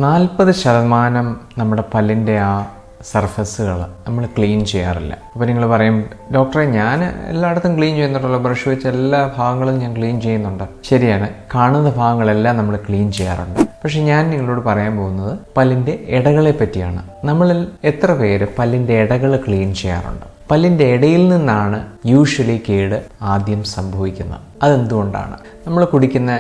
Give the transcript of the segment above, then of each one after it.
40% നമ്മുടെ പല്ലിൻ്റെ ആ സർഫസുകൾ നമ്മൾ ക്ലീൻ ചെയ്യാറില്ല. അപ്പോൾ നിങ്ങൾ പറയും, ഡോക്ടറെ ഞാൻ എല്ലായിടത്തും ക്ലീൻ ചെയ്യുന്നുണ്ടല്ലോ, ബ്രഷ് വെച്ച് എല്ലാ ഭാഗങ്ങളും ഞാൻ ക്ലീൻ ചെയ്യുന്നുണ്ട്. ശരിയാണ്, കാണുന്ന ഭാഗങ്ങളെല്ലാം നമ്മൾ ക്ലീൻ ചെയ്യാറുണ്ട്. പക്ഷെ ഞാൻ നിങ്ങളോട് പറയാൻ പോകുന്നത് പല്ലിൻ്റെ ഇടകളെ പറ്റിയാണ്. നമ്മളിൽ എത്ര പേര് പല്ലിൻ്റെ ഇടകൾ ക്ലീൻ ചെയ്യാറുണ്ട്? പല്ലിൻ്റെ ഇടയിൽ നിന്നാണ് യൂഷ്വലി കേട് ആദ്യം സംഭവിക്കുന്നത്. അതെന്തുകൊണ്ടാണ്? നമ്മൾ കുടിക്കുന്ന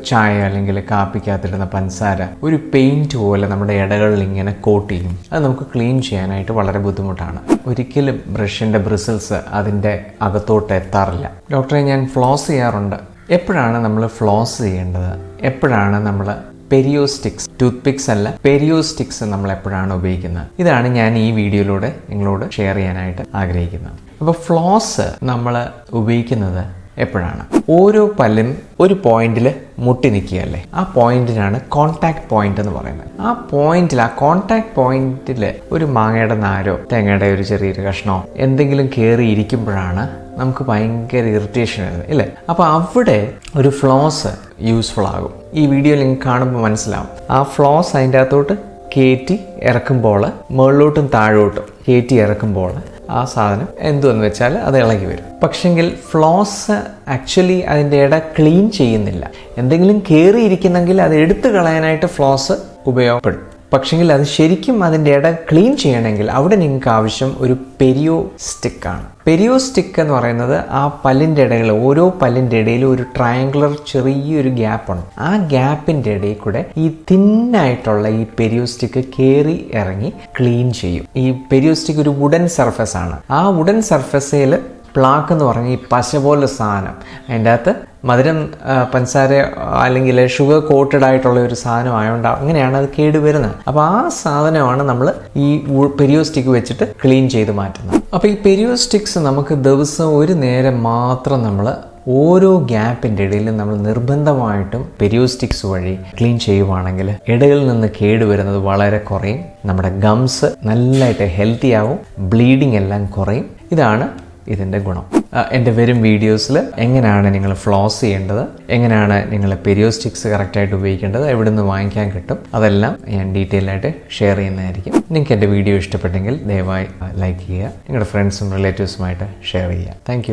ചായ അല്ലെങ്കിൽ കാപ്പിക്കകത്തിടുന്ന പഞ്ചസാര ഒരു പെയിൻറ്റ് പോലെ നമ്മുടെ ഇടകളിൽ ഇങ്ങനെ കോട്ട് ചെയ്യും. അത് നമുക്ക് ക്ലീൻ ചെയ്യാനായിട്ട് വളരെ ബുദ്ധിമുട്ടാണ്. ഒരിക്കലും ബ്രഷിൻ്റെ ബ്രിസിൽസ് അതിൻ്റെ അകത്തോട്ട് എത്താറില്ല. ഡോക്ടറെ, ഞാൻ ഫ്ലോസ് ചെയ്യാറുണ്ട്. എപ്പോഴാണ് നമ്മൾ ഫ്ലോസ് ചെയ്യേണ്ടത്? എപ്പോഴാണ് നമ്മൾ പെരിയോസ്റ്റിക്സ്, ടൂത്ത് പിക്സ് അല്ല, പെരിയോസ്റ്റിക്സ് നമ്മൾ എപ്പോഴാണ് ഉപയോഗിക്കുന്നത്? ഇതാണ് ഞാൻ ഈ വീഡിയോയിലൂടെ നിങ്ങളോട് ഷെയർ ചെയ്യാനായിട്ട് ആഗ്രഹിക്കുന്നത്. അപ്പോൾ ഫ്ലോസ് നമ്മൾ ഉപയോഗിക്കുന്നത് എപ്പോഴാണ്? ഓരോ പല്ലും ഒരു പോയിന്റിൽ മുട്ടി നിൽക്കുകയല്ലേ, ആ പോയിന്റിനാണ് കോൺടാക്ട് പോയിന്റ് എന്ന് പറയുന്നത്. ആ പോയിന്റിൽ, ആ കോൺടാക്ട് പോയിന്റിൽ ഒരു മാങ്ങയുടെ നാരോ തേങ്ങയുടെ ഒരു ചെറിയൊരു കഷ്ണമോ എന്തെങ്കിലും കയറി ഇരിക്കുമ്പോഴാണ് നമുക്ക് ഭയങ്കര ഇറിറ്റേഷൻ വരുന്നത്, ഇല്ലേ? അപ്പോൾ അവിടെ ഒരു ഫ്ലോസ് യൂസ്ഫുൾ ആകും. ഈ വീഡിയോ നിങ്ങൾക്ക് കാണുമ്പോൾ മനസ്സിലാവും. ആ ഫ്ലോസ് അതിൻ്റെ അകത്തോട്ട് കയറ്റി ഇറക്കുമ്പോൾ, മുകളിലോട്ടും താഴോട്ടും കയറ്റി ഇറക്കുമ്പോൾ ആ സാധനം എന്തുവെന്ന് വെച്ചാൽ അത് ഇളകി വരും. പക്ഷെങ്കിൽ ഫ്ലോസ് ആക്ച്വലി അതിൻ്റെ ഇട ക്ലീൻ ചെയ്യുന്നില്ല. എന്തെങ്കിലും കയറിയിരിക്കുന്നെങ്കിൽ അത് എടുത്തു കളയാനായിട്ട് ഫ്ലോസ് ഉപയോഗപ്പെടും. പക്ഷെങ്കിൽ അത് ശരിക്കും അതിൻ്റെ ഇട ക്ലീൻ ചെയ്യണമെങ്കിൽ അവിടെ നിങ്ങൾക്ക് ആവശ്യം ഒരു പെരിയോ സ്റ്റിക്കാണ്. പെരിയോ സ്റ്റിക്ക് എന്ന് പറയുന്നത് ആ പല്ലിൻ്റെ ഇടയിൽ, ഓരോ പല്ലിൻ്റെ ഇടയിലും ഒരു ട്രയാങ്കുലർ ചെറിയൊരു ഗ്യാപ്പുണ്ട്. ആ ഗ്യാപ്പിൻ്റെ ഇടയിൽ കൂടെ ഈ തിന്നായിട്ടുള്ള ഈ പെരിയോ സ്റ്റിക്ക് കയറി ഇറങ്ങി ക്ലീൻ ചെയ്യും. ഈ പെരിയോ സ്റ്റിക്ക് ഒരു വുഡൻ സർഫസ് ആണ്. ആ വുഡൻ സർഫസിൽ പ്ലാക്ക് എന്ന് പറഞ്ഞ ഈ പശ പോലെ സാധനം, അതിൻ്റെ അകത്ത് മധുരം, പഞ്ചസാര അല്ലെങ്കിൽ ഷുഗർ കോട്ടഡ് ആയിട്ടുള്ള ഒരു സാധനം ആയതുകൊണ്ട് അങ്ങനെയാണ് അത് കേടുവരുന്നത്. അപ്പോൾ ആ സാധനമാണ് നമ്മൾ ഈ പെരിയോസ്റ്റിക് വെച്ചിട്ട് ക്ലീൻ ചെയ്ത് മാറ്റുന്നത്. അപ്പോൾ ഈ പെരിയോസ്റ്റിക്സ് നമുക്ക് ദിവസം ഒരു നേരം മാത്രം നമ്മൾ ഓരോ ഗ്യാപ്പിൻ്റെ ഇടയിലും നമ്മൾ നിർബന്ധമായിട്ടും പെരിയോസ്റ്റിക്സ് വഴി ക്ലീൻ ചെയ്യുവാണെങ്കിൽ ഇടയിൽ നിന്ന് കേടുവരുന്നത് വളരെ കുറയും. നമ്മുടെ ഗംസ് നല്ലതായിട്ട് ഹെൽത്തി ആവും, ബ്ലീഡിങ് എല്ലാം കുറയും. ഇതാണ് ഇതിൻ്റെ ഗുണം. എൻ്റെ വരും വീഡിയോസിൽ എങ്ങനെയാണ് നിങ്ങൾ ഫ്ലോസ് ചെയ്യേണ്ടത്, എങ്ങനെയാണ് നിങ്ങൾ പെരിയോസ്റ്റിക്സ് കറക്റ്റായിട്ട് ഉപയോഗിക്കേണ്ടത്, എവിടെ നിന്ന് വാങ്ങിക്കാൻ കിട്ടും, അതെല്ലാം ഞാൻ ഡീറ്റെയിൽ ആയിട്ട് ഷെയർ ചെയ്യുന്നതായിരിക്കും. നിങ്ങൾക്ക് എൻ്റെ വീഡിയോ ഇഷ്ടപ്പെട്ടെങ്കിൽ ദയവായി ലൈക്ക് ചെയ്യുക, നിങ്ങളുടെ ഫ്രണ്ട്സും റിലേറ്റീവ്സുമായിട്ട് ഷെയർ ചെയ്യുക. താങ്ക്